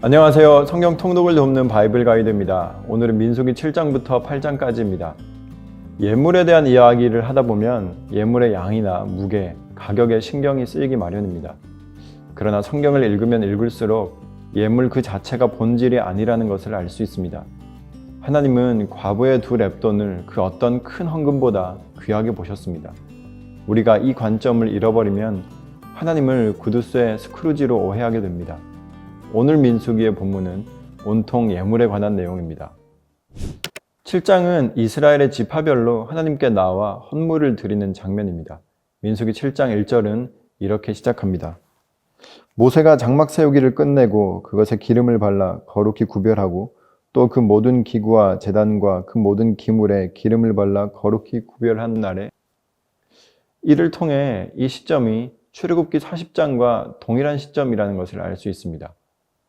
안녕하세요. 성경 통독을 돕는 바이블 가이드입니다. 오늘은 민수기 7장부터 8장까지입니다. 예물에 대한 이야기를 하다 보면 예물의 양이나 무게, 가격에 신경이 쓰이기 마련입니다. 그러나 성경을 읽으면 읽을수록 예물 그 자체가 본질이 아니라는 것을 알 수 있습니다. 하나님은 과부의 2렙돈을 그 어떤 큰 헌금보다 귀하게 보셨습니다. 우리가 이 관점을 잃어버리면 하나님을 구두쇠의 스크루지로 오해하게 됩니다. 오늘 민수기의 본문은 온통 예물에 관한 내용입니다. 7장은 이스라엘의 지파별로 하나님께 나와 헌물을 드리는 장면입니다. 민수기 7장 1절은 이렇게 시작합니다. 모세가 장막 세우기를 끝내고 그것에 기름을 발라 거룩히 구별하고 또 그 모든 기구와 제단과 그 모든 기물에 기름을 발라 거룩히 구별한 날에 이를 통해 이 시점이 출애굽기 40장과 동일한 시점이라는 것을 알 수 있습니다.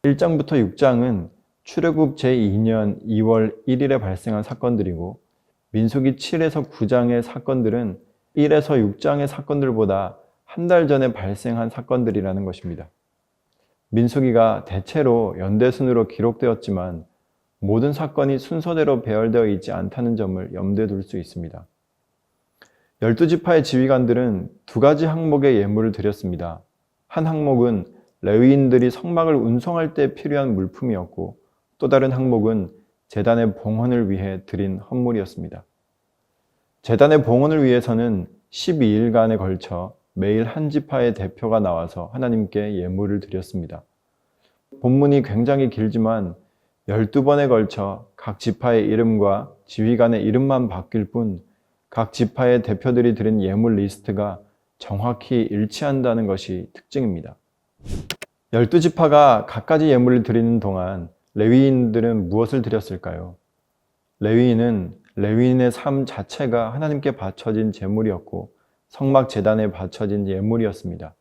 1장부터 6장은 출애굽 제2년 2월 1일에 발생한 사건들이고 민수기 7에서 9장의 사건들은 1에서 6장의 사건들보다 한 달 전에 발생한 사건들이라는 것입니다. 민수기가 대체로 연대순으로 기록되었지만 모든 사건이 순서대로 배열되어 있지 않다는 점을 염두에 둘 수 있습니다. 12지파의 지휘관들은 2가지 항목의 예물을 드렸습니다. 한 항목은 레위인들이 성막을 운송할 때 필요한 물품이었고 또 다른 항목은 제단의 봉헌을 위해 드린 헌물이었습니다. 제단의 봉헌을 위해서는 12일간에 걸쳐 매일 한 지파의 대표가 나와서 하나님께 예물을 드렸습니다. 본문이 굉장히 길지만 12번에 걸쳐 각 지파의 이름과 지휘관의 이름만 바뀔 뿐 각 지파의 대표들이 드린 예물 리스트가 정확히 일치한다는 것이 특징입니다. 12지파가 갖가지 예물을 드리는 동안 레위인들은 무엇을 드렸을까요? 레위인은 레위인의 삶 자체가 하나님께 바쳐진 제물이었고 성막 제단에 바쳐진 예물이었습니다.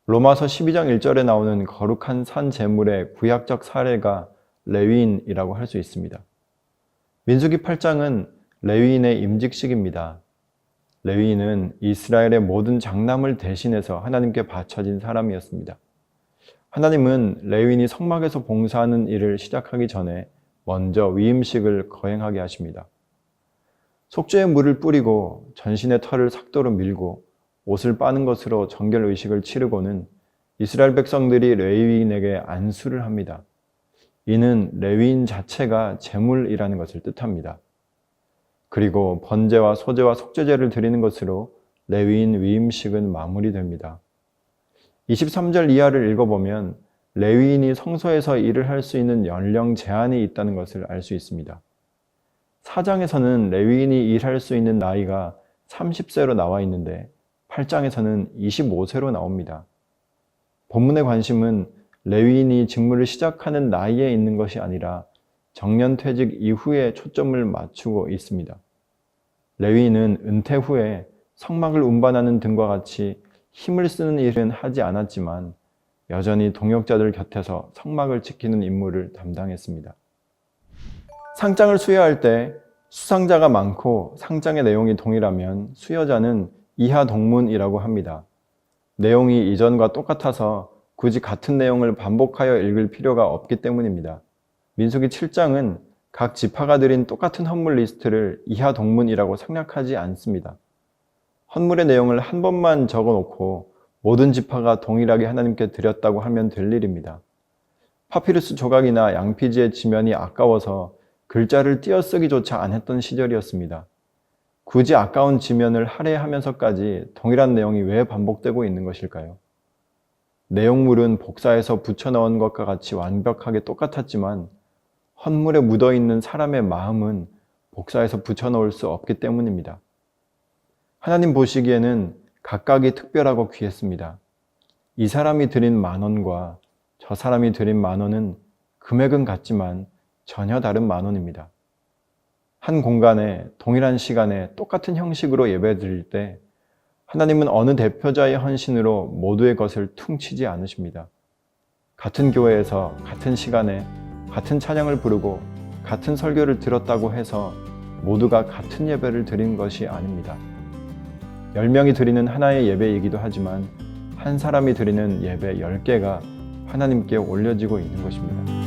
로마서 12장 1절에 나오는 거룩한 산 제물의 구약적 사례가 레위인이라고 할 수 있습니다. 민수기 8장은 레위인의 임직식입니다. 레위인은 이스라엘의 모든 장남을 대신해서 하나님께 바쳐진 사람이었습니다. 하나님은 레위인이 성막에서 봉사하는 일을 시작하기 전에 먼저 위임식을 거행하게 하십니다. 속죄의 물을 뿌리고 전신의 털을 삭도로 밀고 옷을 빠는 것으로 정결 의식을 치르고는 이스라엘 백성들이 레위인에게 안수를 합니다. 이는 레위인 자체가 제물이라는 것을 뜻합니다. 그리고 번제와 소제와 속죄제를 드리는 것으로 레위인 위임식은 마무리됩니다. 23절 이하를 읽어보면 레위인이 성소에서 일을 할 수 있는 연령 제한이 있다는 것을 알 수 있습니다. 4장에서는 레위인이 일할 수 있는 나이가 30세로 나와 있는데 8장에서는 25세로 나옵니다. 본문의 관심은 레위인이 직무를 시작하는 나이에 있는 것이 아니라 정년퇴직 이후에 초점을 맞추고 있습니다. 레위인은 은퇴 후에 성막을 운반하는 등과 같이 힘을 쓰는 일은 하지 않았지만 여전히 동역자들 곁에서 성막을 지키는 임무를 담당했습니다. 상장을 수여할 때 수상자가 많고 상장의 내용이 동일하면 수여자는 이하 동문이라고 합니다. 내용이 이전과 똑같아서 굳이 같은 내용을 반복하여 읽을 필요가 없기 때문입니다. 민수기 7장은 각 지파가 드린 똑같은 헌물 리스트를 이하 동문이라고 생략하지 않습니다. 헌물의 내용을 한 번만 적어놓고 모든 지파가 동일하게 하나님께 드렸다고 하면 될 일입니다. 파피루스 조각이나 양피지의 지면이 아까워서 글자를 띄어쓰기조차 안 했던 시절이었습니다. 굳이 아까운 지면을 할애하면서까지 동일한 내용이 왜 반복되고 있는 것일까요? 내용물은 복사해서 붙여넣은 것과 같이 완벽하게 똑같았지만 헌물에 묻어있는 사람의 마음은 복사해서 붙여넣을 수 없기 때문입니다. 하나님 보시기에는 각각이 특별하고 귀했습니다. 이 사람이 드린 10,000원과 저 사람이 드린 10,000원은 금액은 같지만 전혀 다른 10,000원입니다. 한 공간에 동일한 시간에 똑같은 형식으로 예배 드릴 때 하나님은 어느 대표자의 헌신으로 모두의 것을 퉁치지 않으십니다. 같은 교회에서 같은 시간에 같은 찬양을 부르고 같은 설교를 들었다고 해서 모두가 같은 예배를 드린 것이 아닙니다. 10명이 드리는 하나의 예배이기도 하지만 한 사람이 드리는 예배 10개가 하나님께 올려지고 있는 것입니다.